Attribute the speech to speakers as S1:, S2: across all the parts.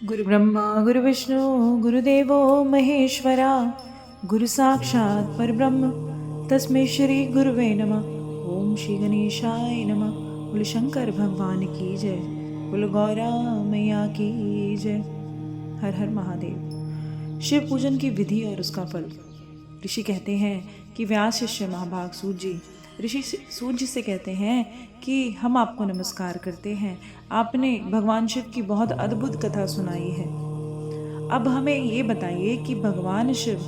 S1: गुरु ब्रह्मा गुरु विष्णु गुरुदेवो महेश्वरा गुरु साक्षात् परब्रह्म तस्मै श्री गुरुवे नमः। ओम श्री गणेशाय नमः। बोलो शंकर भगवान की जय। बोलो गौरा मैया की जय। हर हर महादेव। शिव पूजन की विधि और उसका फल। ऋषि कहते हैं कि व्यास शिष्य महाभाग सूत जी ऋषि सूत जी से कहते हैं कि हम आपको नमस्कार करते हैं। आपने भगवान शिव की बहुत अद्भुत कथा सुनाई है। अब हमें ये बताइए कि भगवान शिव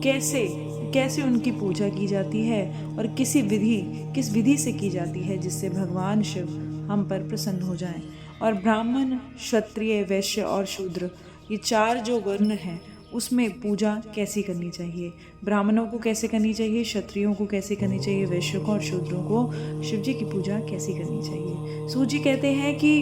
S1: कैसे कैसे उनकी पूजा की जाती है और किस विधि से की जाती है जिससे भगवान शिव हम पर प्रसन्न हो जाएं। और ब्राह्मण, क्षत्रिय, वैश्य और शूद्र, ये चार जो वर्ण हैं उसमें पूजा कैसी करनी चाहिए। ब्राह्मणों को कैसे करनी चाहिए, क्षत्रियों को कैसे करनी चाहिए, वैश्यों को और शूद्रों को शिव जी की पूजा कैसी करनी चाहिए। सूत जी कहते हैं कि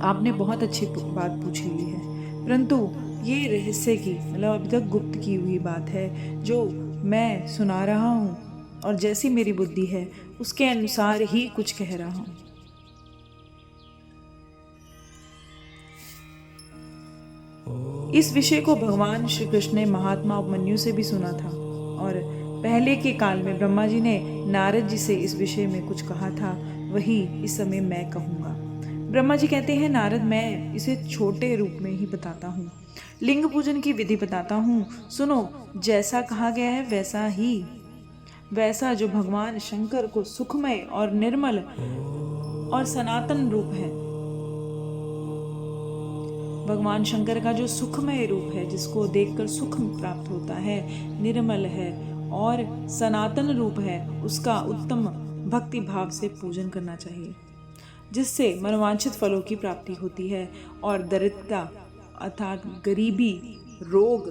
S1: आपने बहुत अच्छी बात पूछ ली है, परंतु ये रहस्य की मतलब अभी तक गुप्त की हुई बात है जो मैं सुना रहा हूँ और जैसी मेरी बुद्धि है उसके अनुसार ही कुछ कह रहा हूँ। इस विषय को भगवान श्री कृष्ण ने महात्मा उपमन्यु से भी सुना था और पहले के काल में ब्रह्मा जी ने नारद जी से इस विषय में कुछ कहा था, वही इस समय मैं कहूँगा। ब्रह्मा जी कहते हैं, नारद मैं इसे छोटे रूप में ही बताता हूँ, लिंग पूजन की विधि बताता हूँ, सुनो। जैसा कहा गया है वैसा जो भगवान शंकर को सुखमय और निर्मल और सनातन रूप है, भगवान शंकर का जो सुखमय रूप है जिसको देखकर सुख प्राप्त होता है, निर्मल है और सनातन रूप है, उसका उत्तम भक्ति भाव से पूजन करना चाहिए, जिससे मनोवांछित फलों की प्राप्ति होती है और दरिद्रता अर्थात गरीबी, रोग,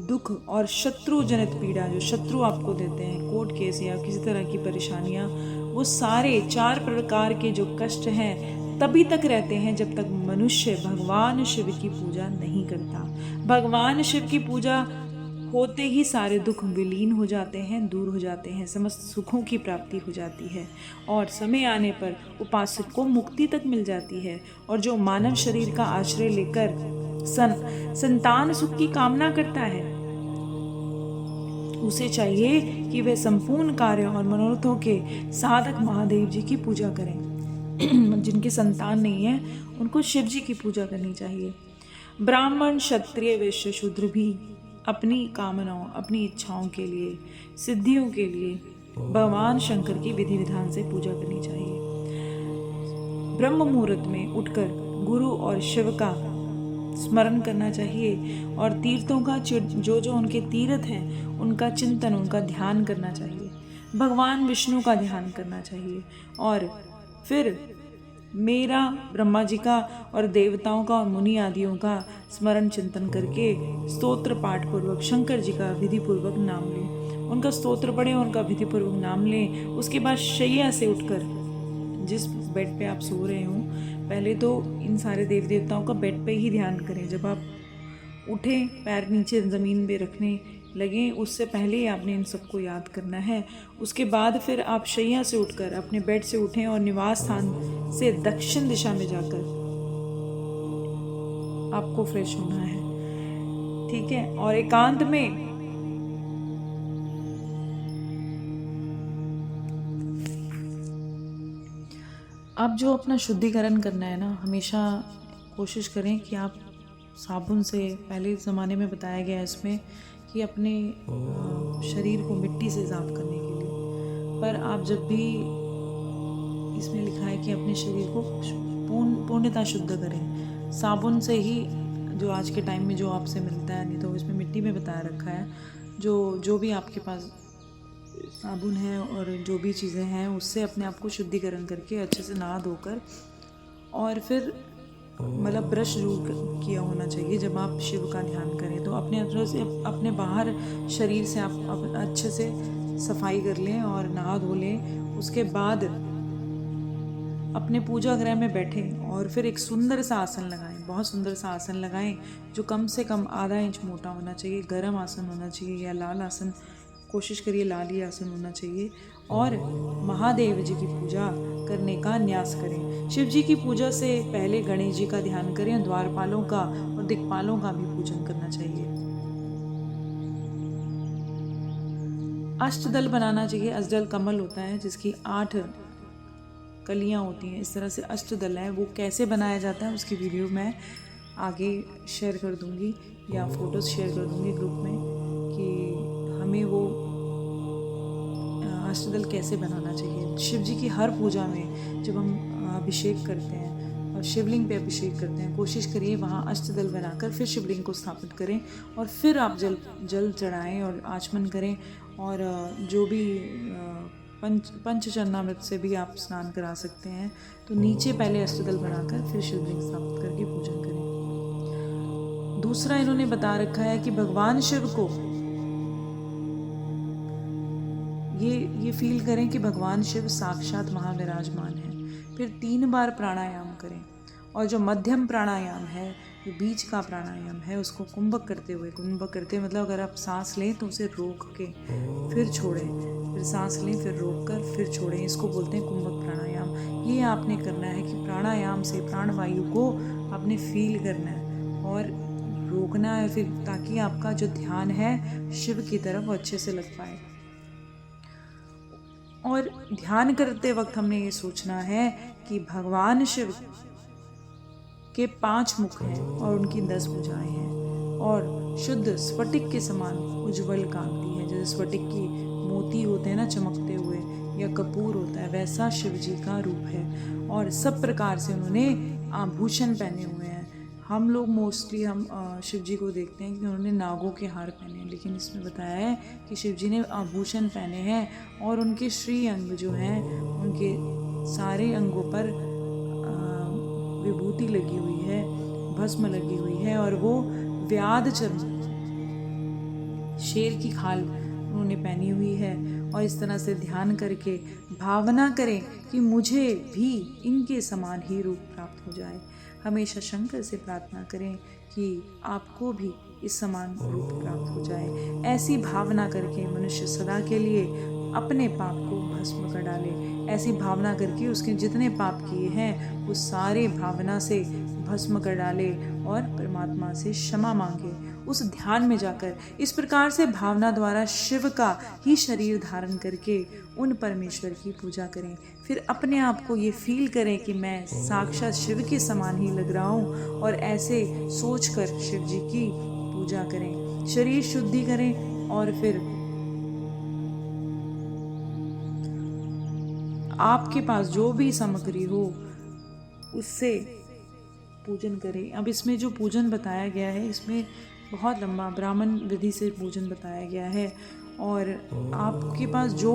S1: दुख और शत्रु जनित पीड़ा जो शत्रु आपको देते हैं, कोर्ट केस या किसी तरह की परेशानियां, वो सारे चार प्रकार के जो कष्ट हैं तभी तक रहते हैं जब तक मनुष्य भगवान शिव की पूजा नहीं करता। भगवान शिव की पूजा होते ही सारे दुख विलीन हो जाते हैं, दूर हो जाते हैं, समस्त सुखों की प्राप्ति हो जाती है और समय आने पर उपासक को मुक्ति तक मिल जाती है। और जो मानव शरीर का आश्रय लेकर संतान सुख की कामना करता है, उसे चाहिए कि वह संपूर्ण कार्य और मनोरथों के साधक महादेव जी की पूजा करें। जिनकी संतान नहीं है उनको शिव जी की पूजा करनी चाहिए। ब्राह्मण, क्षत्रिय, वैश्य, शूद्र भी अपनी कामनाओं, अपनी इच्छाओं के लिए, सिद्धियों के लिए भगवान शंकर की विधि विधान से पूजा करनी चाहिए। ब्रह्म मुहूर्त में उठकर गुरु और शिव का स्मरण करना चाहिए और तीर्थों का जो उनके तीर्थ हैं उनका चिंतन, उनका ध्यान करना चाहिए। भगवान विष्णु का ध्यान करना चाहिए और फिर मेरा, ब्रह्मा जी का और देवताओं का और मुनि आदियों का स्मरण चिंतन करके स्तोत्र पाठ पूर्वक शंकर जी का विधि पूर्वक नाम लें, उनका स्तोत्र पढ़ें, उनका विधि पूर्वक नाम लें। उसके बाद शैया से उठकर जिस बेड पे आप सो रहे हो, पहले तो इन सारे देव देवताओं का बेड पे ही ध्यान करें। जब आप उठें, पैर नीचे ज़मीन पे रखने लगे, उससे पहले ही आपने इन सबको याद करना है। उसके बाद फिर आप शैया से उठकर अपने बेड से उठें और निवास स्थान से दक्षिण दिशा में जाकर आपको फ्रेश होना है, ठीक है। और एकांत में आप जो अपना शुद्धिकरण करना है ना, हमेशा कोशिश करें कि आप साबुन से, पहले ज़माने में बताया गया है इसमें कि अपने शरीर को मिट्टी से साफ करने के लिए, पर आप जब भी, इसमें लिखा है कि अपने शरीर को पूर्णतः शुद्ध करें साबुन से ही, जो आज के टाइम में जो आपसे मिलता है, नहीं तो इसमें मिट्टी में बताया रखा है, जो भी आपके पास साबुन है और जो भी चीज़ें हैं उससे अपने आप को शुद्धिकरण करके अच्छे से नहा धोकर, और फिर मतलब ब्रश जरूर किया होना चाहिए जब आप शिव का ध्यान करें, तो अपने अंदर से अपने बाहर शरीर से आप अच्छे से सफाई कर लें और नहा धो लें। उसके बाद अपने पूजा गृह में बैठें और फिर एक सुंदर सा आसन लगाएं, बहुत सुंदर सा आसन लगाएं जो कम से कम आधा इंच मोटा होना चाहिए। गर्म आसन होना चाहिए या लाल आसन, कोशिश करिए लाल ही आसन होना चाहिए। और महादेव जी की पूजा करने का न्यास करें। शिव जी की पूजा से पहले गणेश जी का ध्यान करें, द्वारपालों का और दिक्पालों का भी पूजन करना चाहिए। अष्टदल बनाना चाहिए। अष्टदल कमल होता है जिसकी 8 कलियां होती हैं, इस तरह से अष्टदल है। वो कैसे बनाया जाता है उसकी वीडियो मैं आगे शेयर कर दूंगी या फोटोज़ शेयर कर दूंगी ग्रुप में कि हमें वो अष्टदल कैसे बनाना चाहिए। शिव जी की हर पूजा में जब हम अभिषेक करते हैं और शिवलिंग पे अभिषेक करते हैं, कोशिश करिए वहाँ अष्टदल बनाकर फिर शिवलिंग को स्थापित करें और फिर आप जल चढ़ाएं और आचमन करें। और जो भी पंचचरणामृत से भी आप स्नान करा सकते हैं। तो नीचे पहले अष्टदल बनाकर फिर शिवलिंग स्थापित करके पूजन करें। दूसरा इन्होंने बता रखा है कि भगवान शिव को ये फील करें कि भगवान शिव साक्षात महाविराजमान है। फिर 3 बार प्राणायाम करें और जो मध्यम प्राणायाम है, जो बीच का प्राणायाम है, उसको कुंभक करते हुए, कुंभक करते मतलब अगर आप सांस लें तो उसे रोक के फिर छोड़ें, फिर सांस लें फिर रोक कर फिर छोड़ें, इसको बोलते हैं कुंभक प्राणायाम। ये आपने करना है कि प्राणायाम से प्राणवायु को आपने फील करना है और रोकना है फिर, ताकि आपका जो ध्यान है शिव की तरफ अच्छे से लग पाए। और ध्यान करते वक्त हमने ये सोचना है कि भगवान शिव के 5 मुख हैं और उनकी 10 भुजाएं हैं और शुद्ध स्फटिक के समान उज्ज्वल कांति है। जैसे स्फटिक की मोती होते हैं ना चमकते हुए, या कपूर होता है, वैसा शिव जी का रूप है। और सब प्रकार से उन्होंने आभूषण पहने हुए हैं। हम लोग मोस्टली हम शिव जी को देखते हैं कि उन्होंने नागों के हार पहने हैं, लेकिन इसमें बताया है कि शिव जी ने आभूषण पहने हैं और उनके श्री अंग जो हैं, उनके सारे अंगों पर विभूति लगी हुई है, भस्म लगी हुई है और वो व्याध चर्म शेर की खाल उन्होंने पहनी हुई है। और इस तरह से ध्यान करके भावना करें कि मुझे भी इनके समान ही रूप प्राप्त हो जाए। हमेशा शंकर से प्रार्थना करें कि आपको भी इस समान रूप प्राप्त हो जाए। ऐसी भावना करके मनुष्य सदा के लिए अपने पाप को भस्म कर डाले। ऐसी भावना करके उसके जितने पाप किए हैं वो सारे भावना से भस्म कर डाले और परमात्मा से क्षमा मांगे। उस ध्यान में जाकर इस प्रकार से भावना द्वारा शिव का ही शरीर धारण करके उन परमेश्वर की पूजा करें। फिर अपने आप को ये फील करें कि मैं साक्षात शिव के समान ही लग रहा हूँ और ऐसे सोचकर शिव जी की पूजा करें। शरीर शुद्धि करें और फिर आपके पास जो भी सामग्री हो उससे पूजन करें। अब इसमें जो पूजन बताया गया है, इसमें बहुत लंबा ब्राह्मण विधि से पूजन बताया गया है और आपके पास जो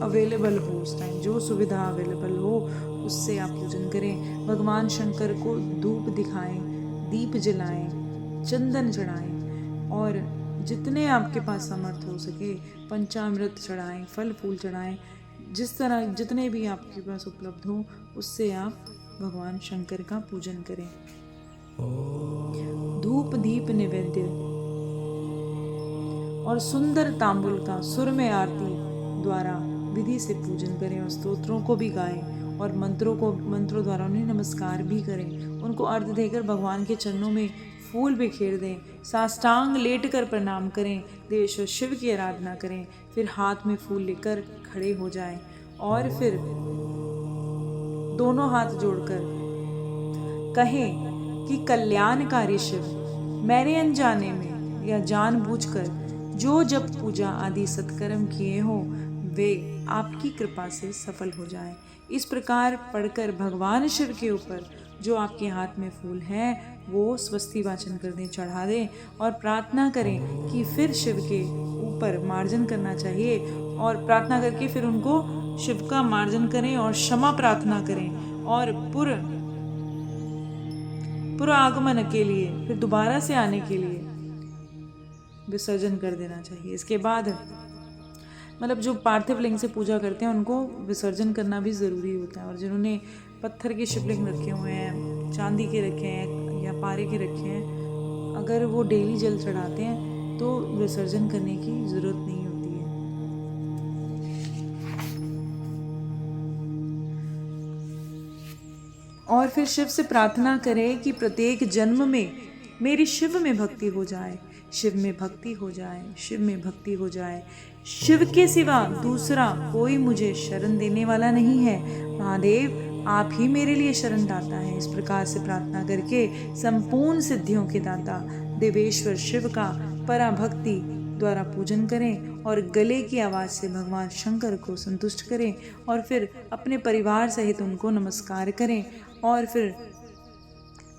S1: अवेलेबल हो उस टाइम, जो सुविधा अवेलेबल हो उससे आप पूजन करें। भगवान शंकर को धूप दिखाएं, दीप जलाएं, चंदन चढ़ाएं और जितने आपके पास समर्थ हो सके पंचामृत चढ़ाएं, फल फूल चढ़ाएं। जिस तरह जितने भी आपके पास उपलब्ध हो उससे आप भगवान शंकर का पूजन करें। धूप दीप निवेद्य और सुंदर तांबुल का सुर में आरती द्वारा विधि से पूजन करें और स्तोत्रों को भी गाएं और मंत्रों द्वारा उन्हें नमस्कार भी करें। उनको अर्घ्य देकर भगवान के चरणों में फूल बिखेर दें, साष्टांग लेटकर प्रणाम करें, देवेश्वर शिव की आराधना करें। फिर हाथ में फूल लेकर खड़े हो जाएं और फिर दोनों हाथ जोड़कर कहें कि कल्याणकारी शिव, मैंने अनजाने में या जानबूझकर जो जप पूजा आदि सत्कर्म किए हो वे आपकी कृपा से सफल हो जाएं। इस प्रकार पढ़कर भगवान शिव के ऊपर जो आपके हाथ में फूल हैं वो स्वस्ति वाचन कर दें, चढ़ा दें और प्रार्थना करें कि फिर शिव के ऊपर मार्जन करना चाहिए। और प्रार्थना करके फिर उनको शिव का मार्जन करें और क्षमा प्रार्थना करें और पूरा आगमन के लिए फिर दोबारा से आने के लिए विसर्जन कर देना चाहिए। इसके बाद मतलब जो पार्थिव लिंग से पूजा करते हैं उनको विसर्जन करना भी ज़रूरी होता है। और जिन्होंने पत्थर के शिवलिंग रखे हुए हैं, चांदी के रखे हैं या पारे के रखे हैं, अगर वो डेली जल चढ़ाते हैं तो विसर्जन करने की ज़रूरत नहीं होती है। और फिर शिव से प्रार्थना करें कि प्रत्येक जन्म में मेरी शिव में भक्ति हो जाए, शिव में भक्ति हो जाए, शिव में भक्ति हो जाए। शिव के सिवा दूसरा कोई मुझे शरण देने वाला नहीं है। महादेव आप ही मेरे लिए शरण दाता है। इस प्रकार से प्रार्थना करके संपूर्ण सिद्धियों के दाता देवेश्वर शिव का पराभक्ति द्वारा पूजन करें और गले की आवाज़ से भगवान शंकर को संतुष्ट करें और फिर अपने परिवार सहित उनको नमस्कार करें और फिर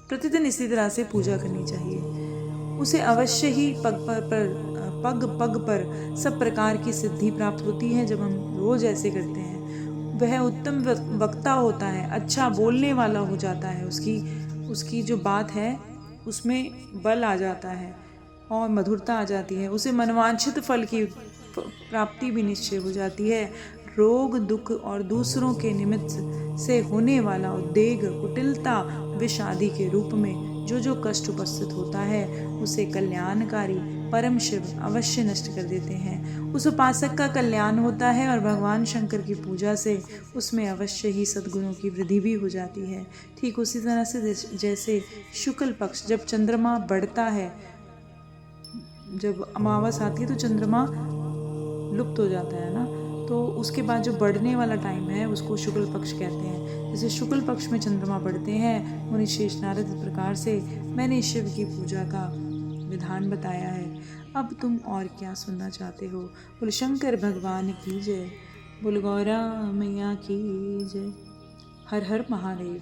S1: प्रतिदिन इसी तरह से पूजा करनी चाहिए। उसे अवश्य ही पग पर सब प्रकार की सिद्धि प्राप्त होती है जब हम रोज ऐसे करते हैं। वह उत्तम वक्ता होता है, अच्छा बोलने वाला हो जाता है, उसकी जो बात है उसमें बल आ जाता है और मधुरता आ जाती है। उसे मनवांछित फल की प्राप्ति भी निश्चय हो जाती है। रोग दुख और दूसरों के निमित्त से होने वाला उद्वेग, कुटिलता, विष आदि के रूप में जो कष्ट उपस्थित होता है उसे कल्याणकारी परम शिव अवश्य नष्ट कर देते हैं। उस उपासक का कल्याण होता है और भगवान शंकर की पूजा से उसमें अवश्य ही सद्गुणों की वृद्धि भी हो जाती है। ठीक उसी तरह से जैसे शुक्ल पक्ष जब चंद्रमा बढ़ता है, जब अमावस आती है तो चंद्रमा लुप्त हो जाता है ना, तो उसके बाद जो बढ़ने वाला टाइम है उसको शुक्ल पक्ष कहते हैं। जैसे शुक्ल पक्ष में चंद्रमा बढ़ते हैं, मुनि शेष नारद इस प्रकार से मैंने शिव की पूजा का विधान बताया है। अब तुम और क्या सुनना चाहते हो? बोल शंकर भगवान की जय, बोल गौरा मैया की जय। हर हर महादेव।